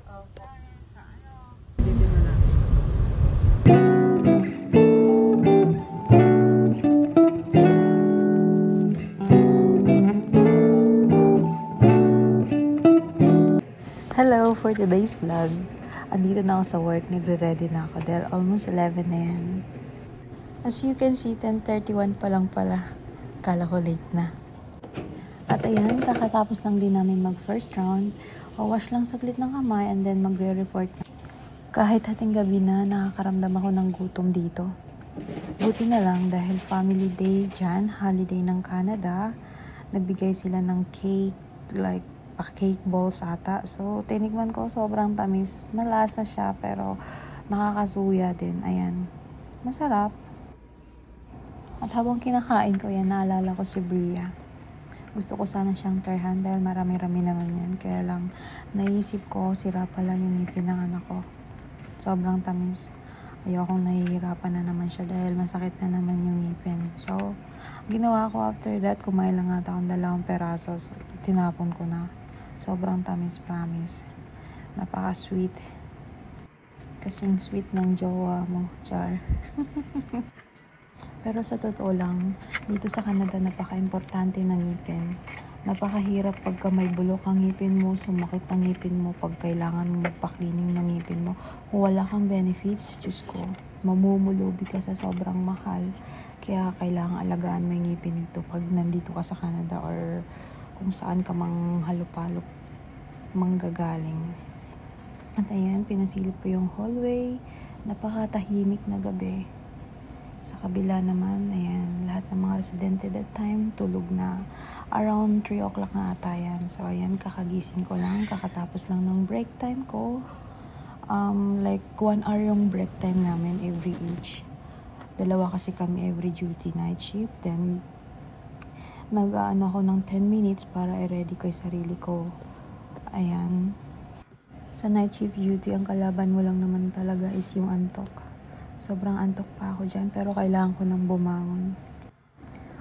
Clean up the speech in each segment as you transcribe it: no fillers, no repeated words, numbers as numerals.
Oh, sa ano? Bibin mo na. Hello for today's vlog. Andito na ako sa work, nagre-ready na ako dahil almost 11 na yan. As you can see, 10:31 pa lang pala. Kala ko late na. At ayan, kakatapos lang din namin mag first round. Wash lang saglit ng kamay and then magre-report na. Kahit hating gabi na, nakakaramdam ako ng gutom dito. Buti na lang dahil family day dyan, holiday ng Canada. Nagbigay sila ng cake, like cake balls ata. So, tinikman ko, sobrang tamis. Malasa siya, pero nakakasuya din. Ayan. Masarap. At habang kinakain ko yan, naalala ko si Bria. Gusto ko sana siyang turhan dahil marami-rami naman yan. Kaya lang, naisip ko, sira pala yung ngipin ng anak ko. Sobrang tamis. Ayokong nahihirapan na naman siya dahil masakit na naman yung ngipin. So, ginawa ko after that, kumain lang ata akong 2 peraso. So, tinapon ko na. Sobrang tamis, promise. Napaka-sweet. Kasing sweet ng jowa mo, Char. Pero sa totoo lang, dito sa Canada, napaka-importante ng ngipin. Napakahirap pagka may bulok ang ngipin mo, sumakit ang ngipin mo, pag kailangan mo magpa-cleaning ng ngipin mo. Kung wala kang benefits, Diyos ko, mamumulubi ka sa sobrang mahal. Kaya kailangan alagaan mo yung ngipin dito pag nandito ka sa Canada or kung saan ka mang halupalop manggagaling. At ayan, pinasilip ko yung hallway. Napakatahimik na gabi. Sa kabila naman, ayan, lahat ng mga residente that time, tulog na. Around 3 o'clock na ata yan. So, ayan, kakagising ko lang. Kakatapos lang ng break time ko. Like, 1 hour yung break time namin every each. 2 kasi kami every duty night shift. Then, nag-aano ako ng 10 minutes para i-ready ko yung sarili ko. Ayan. Sa night shift duty, ang kalaban mo lang naman talaga is yung antok. Sobrang antok pa ako dyan, pero kailangan ko nang bumangon.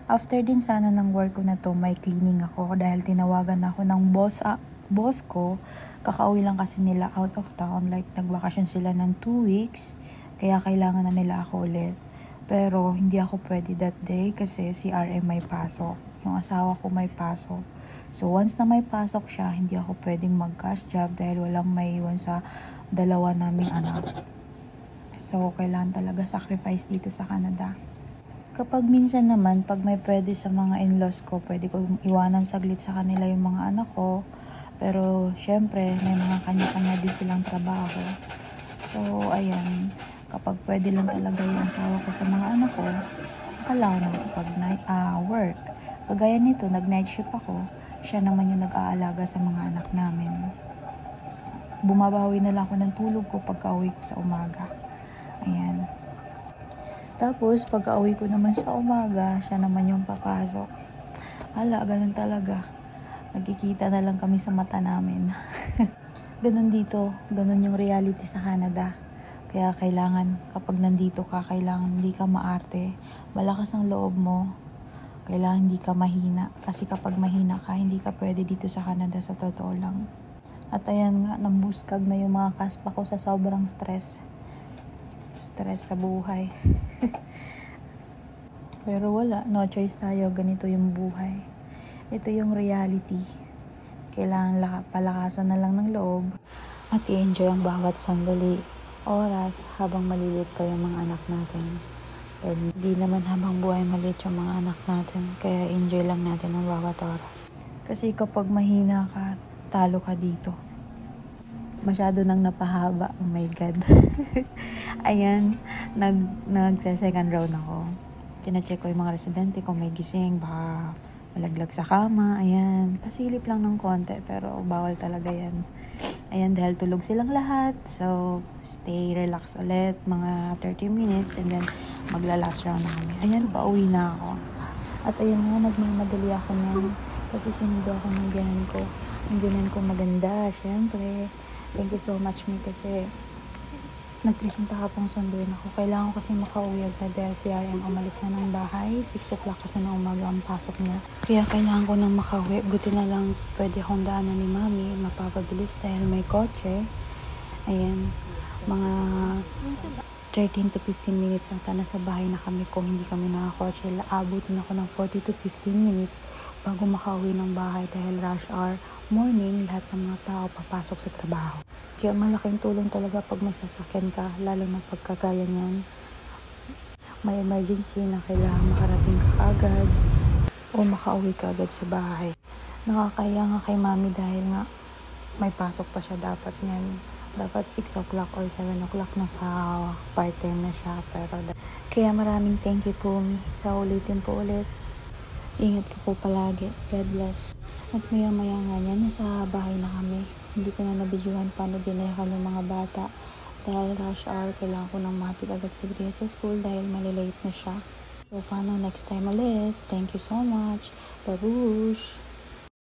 After din sana ng work ko na to, may cleaning ako dahil tinawagan ako ng boss ko. Kakauwi lang kasi nila out of town, like nagbakasyon sila ng 2 weeks, kaya kailangan na nila ako ulit. Pero hindi ako pwede that day kasi si RM may pasok. Yung asawa ko may pasok. So once na may pasok siya, hindi ako pwedeng mag-cash job dahil walang maiwan sa 2 naming anak. So, kailangan talaga sacrifice dito sa Canada. Kapag minsan naman, pag may pwede sa mga in-laws ko, pwede ko iwanan saglit sa kanila yung mga anak ko. Pero, syempre, may mga kanya-kanya din silang trabaho. So, ayan, kapag pwede lang talaga yung asawa ko sa mga anak ko, saka lang ako kapag work. Kagaya nito, nag-night shift ako. Siya naman yung nag-aalaga sa mga anak namin. Bumabawi na lang ako ng tulog ko pagka-uwi ko sa umaga. Ayan. Tapos, pagka-uwi ko naman sa umaga, siya naman yung papasok. Hala, ganun talaga. Nagkikita na lang kami sa mata namin. Ganun dito. Ganun yung reality sa Canada. Kaya kailangan, kapag nandito ka, kailangan hindi ka maarte. Malakas ang loob mo. Kailangan hindi ka mahina. Kasi kapag mahina ka, hindi ka pwede dito sa Canada sa totoo lang. At ayan nga, nambuskag na yung mga kaspa ko sa sobrang stress sa buhay. Pero wala, no choice tayo, ganito yung buhay. Ito yung reality. Kailangan palakasan na lang ng loob at i-enjoy ang bawat sandali, oras habang malilit pa yung mga anak natin. Dahil hindi naman habang buhay maliit yung mga anak natin, kaya enjoy lang natin ang bawat oras. Kasi kapag mahina ka, talo ka dito. Masyado nang napahaba. Oh my God. Ayan, nagse-second round ako. Kina-check ko yung mga residente kung may gising, baka malaglag sa kama. Ayan, pasilip lang ng konti, pero bawal talaga yan. Ayan, dahil tulog silang lahat. So, stay relax ulit, mga 30 minutes, and then magla-last round na kami. Ayan, pauwi na ako. At ayan nga, nagmamadali ako niyan. Kasi sinundo ako ng biyanan ko. Ang biyanan ko maganda, syempre. Thank you so much, me, kasi nagpresenta ka pong sunduin ako. Kailangan ko kasi makauwi agad dahil si RM umalis na ng bahay. 6 o'clock kasi na umaga ang pasok niya. Kaya kailangan ko nang makauwi. Buti na lang pwede akong daanan ni Mami. Mapapabilis dahil may kotse. Ayan, mga 13 to 15 minutes ata nasa bahay na kami kung hindi kami nakakotse. Abutin ako ng 40 to 15 minutes bago makauwi ng bahay dahil rush hour morning, lahat ng mga tao papasok sa trabaho. Kaya malaking tulong talaga pag may sasakyan ka, lalo na pagkagaya niyan. May emergency na kailangan makarating ka agad o makauwi ka agad sa bahay. Nakakaya nga kay mami dahil nga may pasok pa siya dapat niyan. Dapat 6 o'clock or 7 o'clock na sa part-time na siya. Kaya maraming thank you po, Mi. Sa ulitin po ulit. Ingat ka po palagi. God bless. At maya-maya nga niya, nasa bahay na kami. Hindi ko na nabidyuhan paano ginayakan yung mga bata. Dahil rush hour, kailangan ko nang mahatid agad si Bria sa school dahil malilate na siya. So, paano next time ulit? Thank you so much. Babush!